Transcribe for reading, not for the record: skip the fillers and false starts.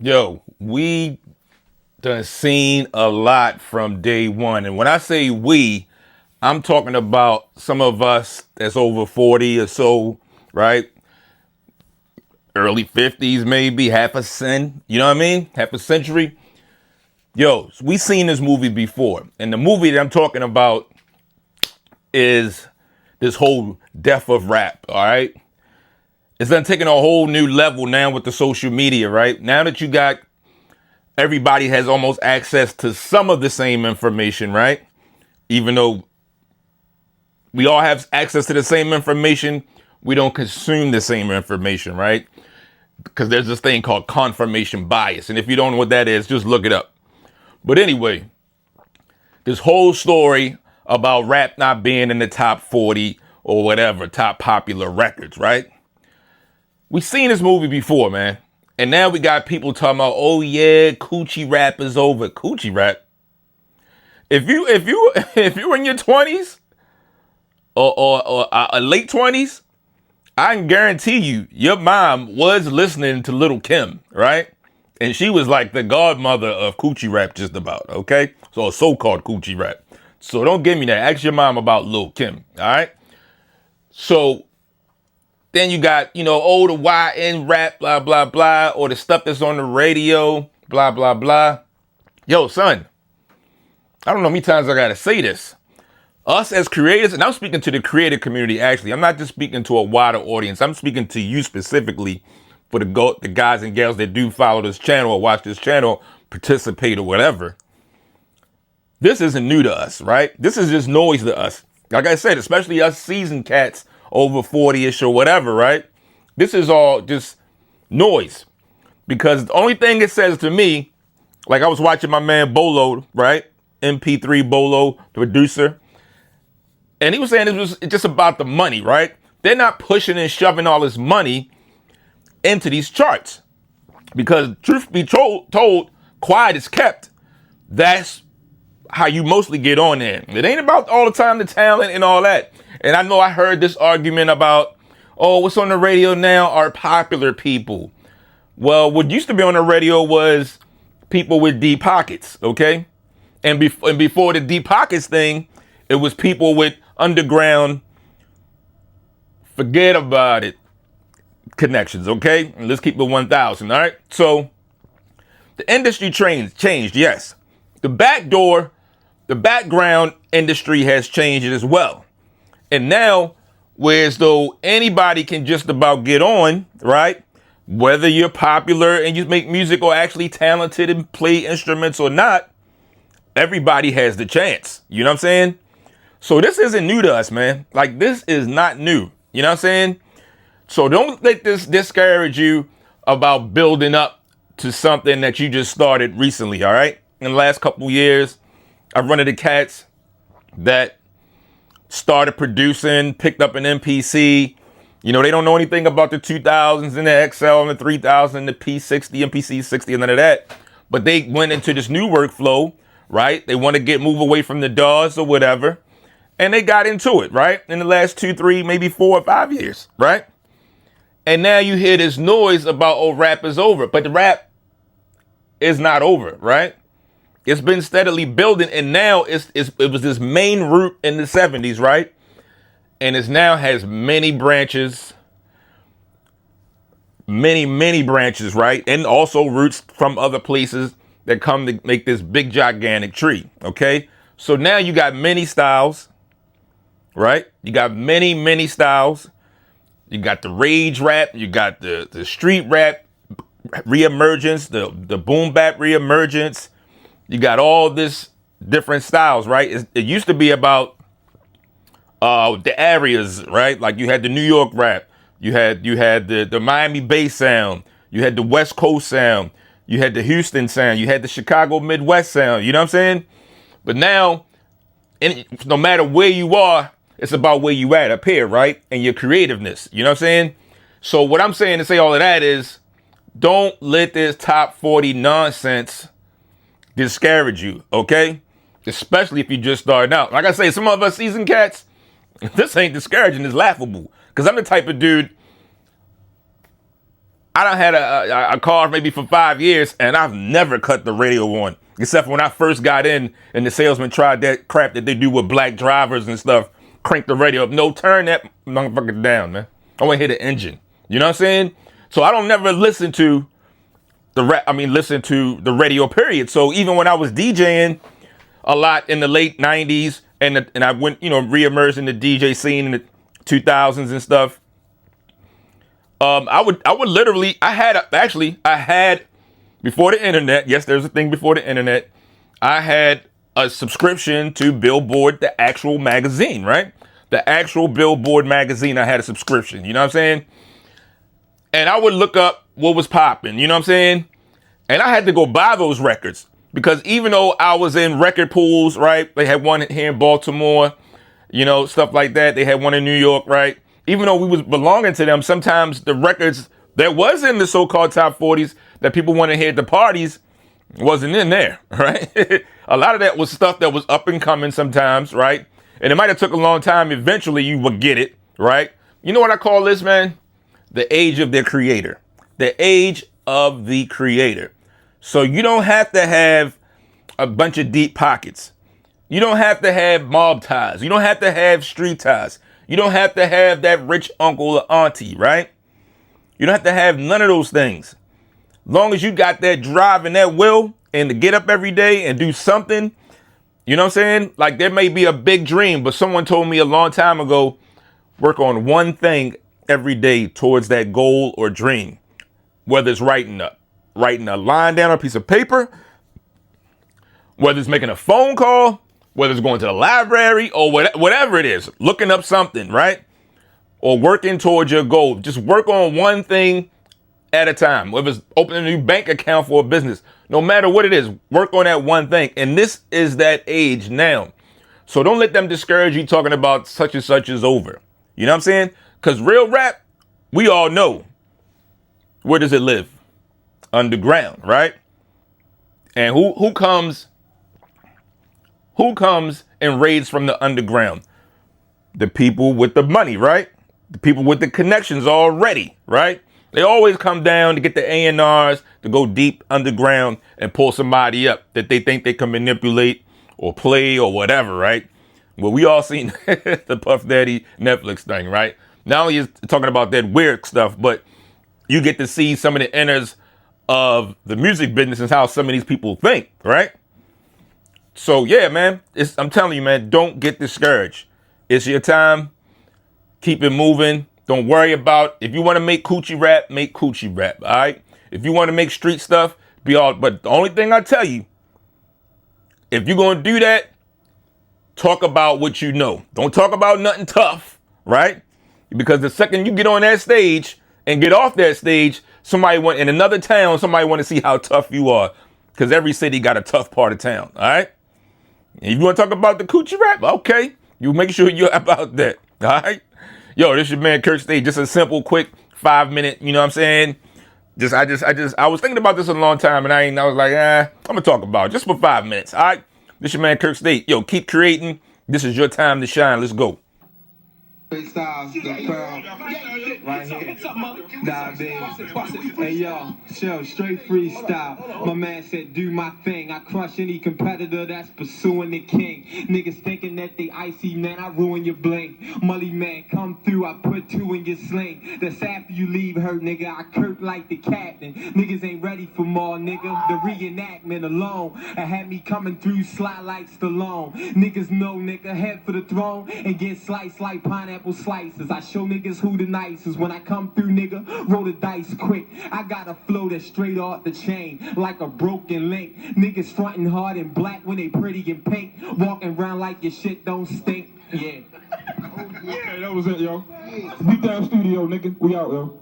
Yo, we done seen a lot from day one. And when I say we, I'm talking about some of us that's over 40 or so, right? Early 50s, maybe, half a cent. You know what I mean? Half a century. Yo, we seen this movie before. And the movie that I'm talking about is this whole death of rap, all right? It's done taking a whole new level now with the social media, right? Now that you got everybody has almost access to some of the same information, right? Even though we all have access to the same information, we don't consume the same information, right? Because there's this thing called confirmation bias. And if you don't know what that is, just look it up. But anyway, this whole story about rap not being in the top 40 or whatever, top popular records, right? We've seen this movie before, man. And now we got people talking about, oh yeah, coochie rap is over. Coochie rap. If you're in your 20s or late 20s, I can guarantee you, your mom was listening to Little Kim, right? And she was like the godmother of coochie rap, just about, okay? So so-called coochie rap. So don't give me that. Ask your mom about Lil Kim, all right? So then you got, oh, the YN rap, blah, blah, blah, or the stuff that's on the radio, blah, blah, blah. Yo, son, I don't know how many times I gotta say this. Us as creators, and I'm speaking to the creator community, actually. I'm not just speaking to a wider audience. I'm speaking to you specifically for the guys and gals that do follow this channel or watch this channel, participate or whatever. This isn't new to us, right? This is just noise to us. Like I said, especially us seasoned cats over 40-ish or whatever, right? This is all just noise. Because the only thing it says to me, like I was watching my man Bolo, right? MP3 Bolo, the producer. And he was saying it was just about the money, right? They're not pushing and shoving all this money into these charts. Because truth be told, quiet is kept. That's how you mostly get on there. It ain't about all the time the talent and all that. And I know I heard this argument about, oh, what's on the radio now are popular people. Well, what used to be on the radio was people with deep pockets, okay? And before the deep pockets thing, it was people with underground, forget about it, connections, okay? And let's keep it 1,000, all right? So the industry changed, yes. The background industry has changed as well. And now, whereas though anybody can just about get on, right? Whether you're popular and you make music or actually talented and play instruments or not, everybody has the chance. You know what I'm saying? So this isn't new to us, man. Like, this is not new. You know what I'm saying? So don't let this discourage you about building up to something that you just started recently, all right? In the last couple years, I've run into cats that started producing, picked up an MPC. They don't know anything about the 2000s and the XL and the 3000, the P60, MPC60, and none of that. But they went into this new workflow, right? They want to move away from the DAWs or whatever. And they got into it, right? In the last 2, 3, maybe 4 or 5 years, right? And now you hear this noise about, oh, rap is over. But the rap is not over, right? It's been steadily building, and now it was this main root in the 70s, right? And it now has many branches, many branches, right? And also roots from other places that come to make this big, gigantic tree, okay? So now you got many styles, right? You got many styles. You got the rage rap, you got the street rap reemergence, the boom bap reemergence. You got all this different styles, right? It used to be about the areas, right? Like you had the New York rap, you had the Miami bass sound, you had the West Coast sound, you had the Houston sound, you had the Chicago Midwest sound. You know what I'm saying? But now, no matter where you are, it's about where you at up here, right? And your creativeness. You know what I'm saying? So what I'm saying to say all of that is, don't let this top 40 nonsense discourage you, okay? Especially if you're just starting out. Like I say, some of us seasoned cats, this ain't discouraging, it's laughable. Because I'm the type of dude, I done had a car maybe for 5 years, and I've never cut the radio on, except for when I first got in and the salesman tried that crap that they do with black drivers and stuff. Crank the radio up. No, turn that motherfucker down, man. I want to hear the engine. You know what I'm saying? So I don't never listen to listen to the radio, period. So even when I was DJing a lot in the late 90s and I went, reemerged in the DJ scene in the 2000s and stuff, I would literally, I had before the internet, yes, there's a thing before the internet, I had a subscription to Billboard, the actual magazine, right? The actual Billboard magazine, I had a subscription, you know what I'm saying? And I would look up what was popping, you know what I'm saying? And I had to go buy those records because even though I was in record pools, right? They had one here in Baltimore, stuff like that. They had one in New York, right? Even though we was belonging to them, sometimes the records that was in the so-called top 40s that people want to hear at the parties wasn't in there, right? A lot of that was stuff that was up and coming sometimes, right? And it might have took a long time. Eventually you would get it, right? You know what I call this, man? The age of the creator. The age of the creator. So you don't have to have a bunch of deep pockets. You don't have to have mob ties. You don't have to have street ties. You don't have to have that rich uncle or auntie, right? You don't have to have none of those things. Long as you got that drive and that will and to get up every day and do something, you know what I'm saying? Like there may be a big dream, but someone told me a long time ago, work on one thing every day towards that goal or dream. Whether it's writing a line down on a piece of paper, whether it's making a phone call, whether it's going to the library or whatever it is, looking up something, right? Or working towards your goal. Just work on one thing at a time. Whether it's opening a new bank account for a business, no matter what it is, work on that one thing. And this is that age now. So don't let them discourage you talking about such and such is over. You know what I'm saying? Because real rap, we all know. Where does it live? Underground, right? And who comes and raids from the underground? The people with the money, right? The people with the connections already, right? They always come down to get the A&Rs to go deep underground and pull somebody up that they think they can manipulate or play or whatever, right? Well, we all seen the Puff Daddy Netflix thing, right? Not only is talking about that weird stuff, but you get to see some of the inners of the music business and how some of these people think, right? So yeah, man, I'm telling you, man, don't get discouraged. It's your time. Keep it moving. Don't worry about, if you want to make coochie rap, make coochie rap, all right? If you want to make street stuff, but the only thing I tell you, if you're going to do that, talk about what you know. Don't talk about nothing tough, right? Because the second you get on that stage and get off that stage, in another town, somebody want to see how tough you are. Because every city got a tough part of town, all right? And if you want to talk about the coochie rap, okay. You make sure you're about that, all right? Yo, this your man Kirk State. Just a simple, quick 5-minute, you know what I'm saying? I was thinking about this a long time and I was like, I'm going to talk about it just for 5 minutes, all right? This your man Kirk State. Yo, keep creating. This is your time to shine. Let's go. Freestyle, the pearl, right here, dive. Hey yo, chill, straight freestyle. My man said do my thing. I crush any competitor that's pursuing the king. Niggas thinking that they icy, man, I ruin your bling. Mully man, come through, I put 2 in your sling. That's after you leave her, nigga, I Kirk like the captain. Niggas ain't ready for more, nigga. The reenactment alone, I had me coming through slide like Stallone. Niggas know, nigga, head for the throne and get sliced like pineapple slices. I show niggas who the nicest. When I come through, nigga, roll the dice quick. I got a flow that's straight off the chain, like a broken link. Niggas fronting hard and black when they pretty and pink. Walking around like your shit don't stink. Yeah. Okay, that was it, yo. Deep Down Studio, nigga. We out, yo.